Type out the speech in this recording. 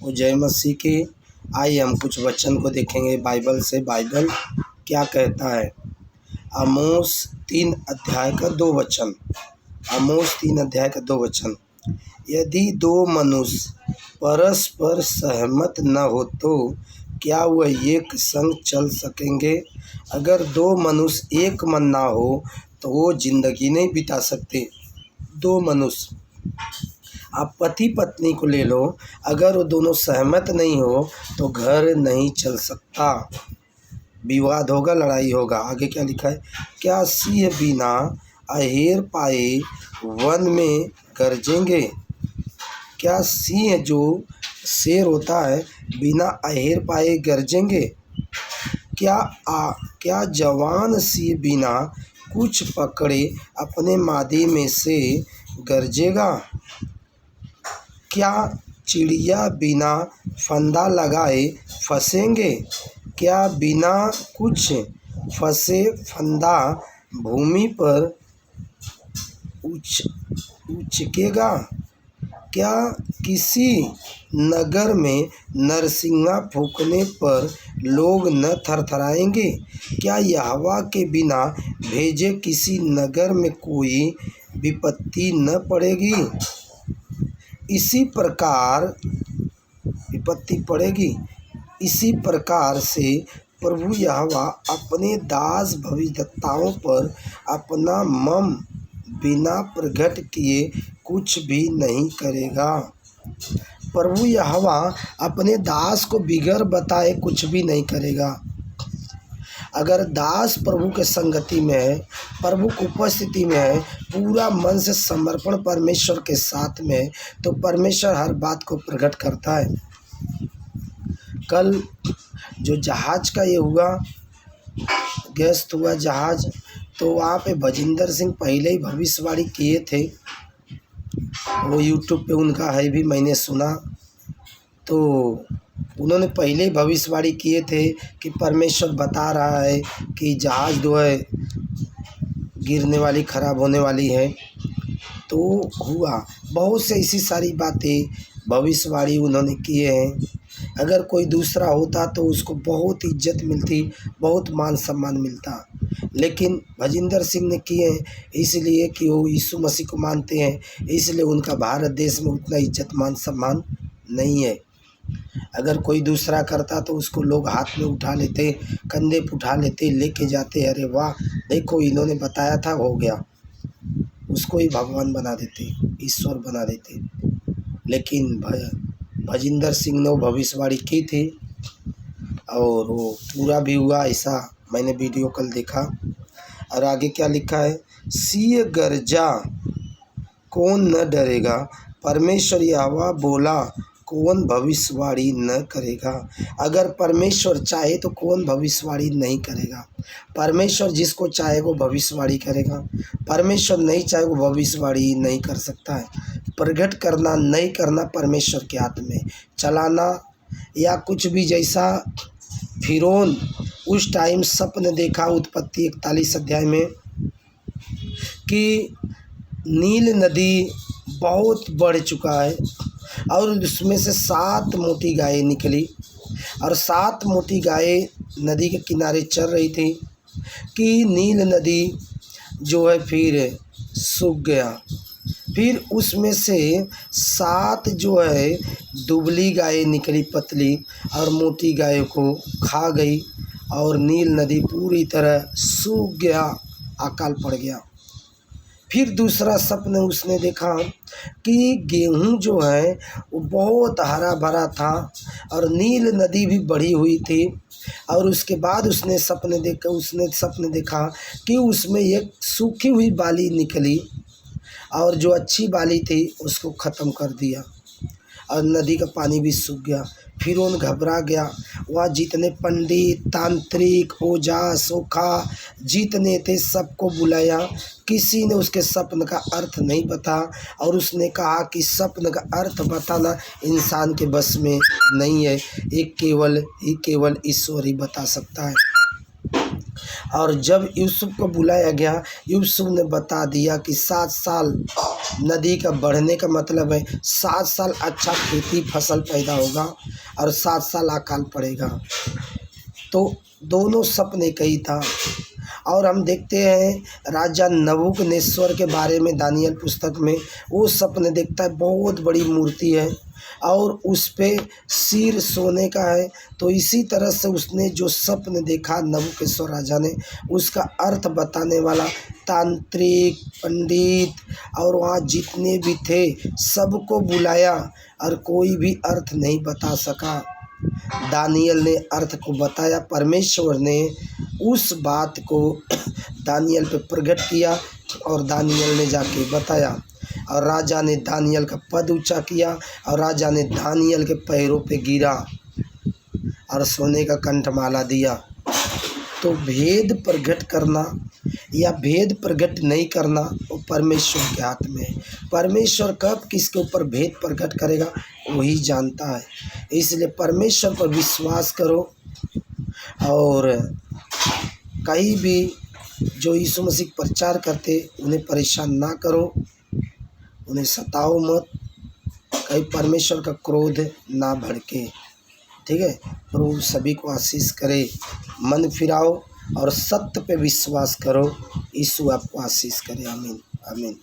वो जय मसीह के। आइए हम कुछ वचन को देखेंगे बाइबल से। बाइबल क्या कहता है? आमोस 3 अध्याय का 2 वचन। आमोस 3 अध्याय का 2 वचन। यदि दो मनुष्य परस्पर सहमत न हो तो क्या वह एक संग चल सकेंगे? अगर दो मनुष्य एक मन ना हो तो वो जिंदगी नहीं बिता सकते। दो मनुष्य, आप पति पत्नी को ले लो, अगर वो दोनों सहमत नहीं हो तो घर नहीं चल सकता, विवाद होगा, लड़ाई होगा। आगे क्या लिखा है? क्या सिंह बिना अहेर पाए वन में गरजेंगे? क्या सिंह जो शेर होता है बिना अहेर पाए गरजेंगे? क्या जवान सिंह बिना कुछ पकड़े अपने मादी में से गरजेगा? क्या चिड़िया बिना फंदा लगाए फंसेंगे? क्या बिना कुछ फंसे फंदा भूमि पर उचकेगा? क्या किसी नगर में नरसिंगा फूंकने पर लोग न थरथराएंगे? क्या यहोवा के बिना भेजे किसी नगर में कोई विपत्ति न पड़ेगी? इसी प्रकार विपत्ति पड़ेगी। इसी प्रकार से प्रभु यहोवा अपने दास भविष्यद्वक्ताओं पर अपना मर्म बिना प्रगट किए कुछ भी नहीं करेगा। प्रभु यहोवा अपने दास को बिगर बताए कुछ भी नहीं करेगा। अगर दास प्रभु के संगति में है, प्रभु की उपस्थिति में है, पूरा मन से समर्पण परमेश्वर के साथ में, तो परमेश्वर हर बात को प्रकट करता है। कल जो जहाज का ये हुआ, गैस हुआ जहाज, तो वहाँ पे भजिंदर सिंह पहले ही भविष्यवाणी किए थे। वो यूट्यूब पे उनका है भी, मैंने सुना। तो उन्होंने पहले ही भविष्यवाणी किए थे कि परमेश्वर बता रहा है कि जहाज़ जो है गिरने वाली, ख़राब होने वाली है। तो हुआ, बहुत से ऐसी सारी बातें भविष्यवाणी उन्होंने किए हैं। अगर कोई दूसरा होता तो उसको बहुत इज्जत मिलती, बहुत मान सम्मान मिलता, लेकिन भजिंदर सिंह ने किए हैं इसलिए कि वो यीशु मसीह को मानते हैं, इसलिए उनका भारत देश में उतना इज्जत मान सम्मान नहीं है। अगर कोई दूसरा करता तो उसको लोग हाथ में उठा लेते, कंधे पे उठा लेते, लेके जाते, अरे वाह देखो इन्होंने बताया था, हो गया, उसको ही भगवान बना देते, ईश्वर बना देते। लेकिन भजिंदर सिंह ने वो भविष्यवाणी की थी और वो पूरा भी हुआ, ऐसा मैंने वीडियो कल देखा। और आगे क्या लिखा है? सिंह गरजा कौन न डरेगा, परमेश्वर यहोवा बोला कौन भविष्यवाणी न करेगा। अगर परमेश्वर चाहे तो कौन भविष्यवाणी नहीं करेगा? परमेश्वर जिसको चाहे वो भविष्यवाणी करेगा। परमेश्वर नहीं चाहे वो भविष्यवाणी नहीं कर सकता है। प्रकट करना नहीं करना परमेश्वर के हाथ में, चलाना या कुछ भी। जैसा फिरौन उस टाइम सपने देखा, उत्पत्ति 41 अध्याय में, कि नील नदी बहुत बढ़ चुका है और उसमें से 7 मोटी गायें निकली और 7 मोटी गायें नदी के किनारे चल रही थी कि नील नदी जो है फिर सूख गया। फिर उसमें से 7 जो है दुबली गायें निकली, पतली, और मोटी गायों को खा गई और नील नदी पूरी तरह सूख गया, अकाल पड़ गया। फिर दूसरा सपना उसने देखा कि गेहूं जो है वो बहुत हरा भरा था और नील नदी भी बढ़ी हुई थी। और उसके बाद उसने सपने देखा कि उसमें एक सूखी हुई बाली निकली और जो अच्छी बाली थी उसको ख़त्म कर दिया और नदी का पानी भी सूख गया। फिरौन घबरा गया। वह जितने पंडित, तांत्रिक, ओझा, सोखा जितने थे सबको बुलाया, किसी ने उसके सपने का अर्थ नहीं बता। और उसने कहा कि सपने का अर्थ बताना इंसान के बस में नहीं है, ये केवल ईश्वर ही बता सकता है। और जब यूसुफ को बुलाया गया, यूसुफ ने बता दिया कि 7 साल नदी का बढ़ने का मतलब है 7 साल अच्छा खेती फसल पैदा होगा और 7 साल अकाल पड़ेगा। तो दोनों सपने कही था। और हम देखते हैं राजा नबूकदनेस्सर के बारे में दानियल पुस्तक में, वो सपने देखता है बहुत बड़ी मूर्ति है और उस पे सिर सोने का है। तो इसी तरह से उसने जो सपने देखा नबूकदनेस्सर राजा ने, उसका अर्थ बताने वाला तांत्रिक पंडित और वहाँ जितने भी थे सबको बुलाया और कोई भी अर्थ नहीं बता सका। दानियल ने अर्थ को बताया, परमेश्वर ने उस बात को दानियल पे प्रकट किया और दानियल ने जाके बताया और राजा ने दानियल का पद ऊंचा किया और राजा ने दानियल के पैरों पे गिरा और सोने का कंठमाला दिया। तो भेद प्रकट करना या भेद प्रकट नहीं करना वो परमेश्वर के हाथ में है। परमेश्वर कब किसके ऊपर भेद प्रकट करेगा वही जानता है। इसलिए परमेश्वर पर विश्वास करो और कहीं भी जो यीशु मसीह प्रचार करते उन्हें परेशान ना करो, उन्हें सताओ मत, कहीं परमेश्वर का क्रोध ना भड़के। ठीक है, प्रभु सभी को आशीष करे। मन फिराओ और सत्य पे विश्वास करो। यीशु आपको आशीष करे। आमीन आमीन।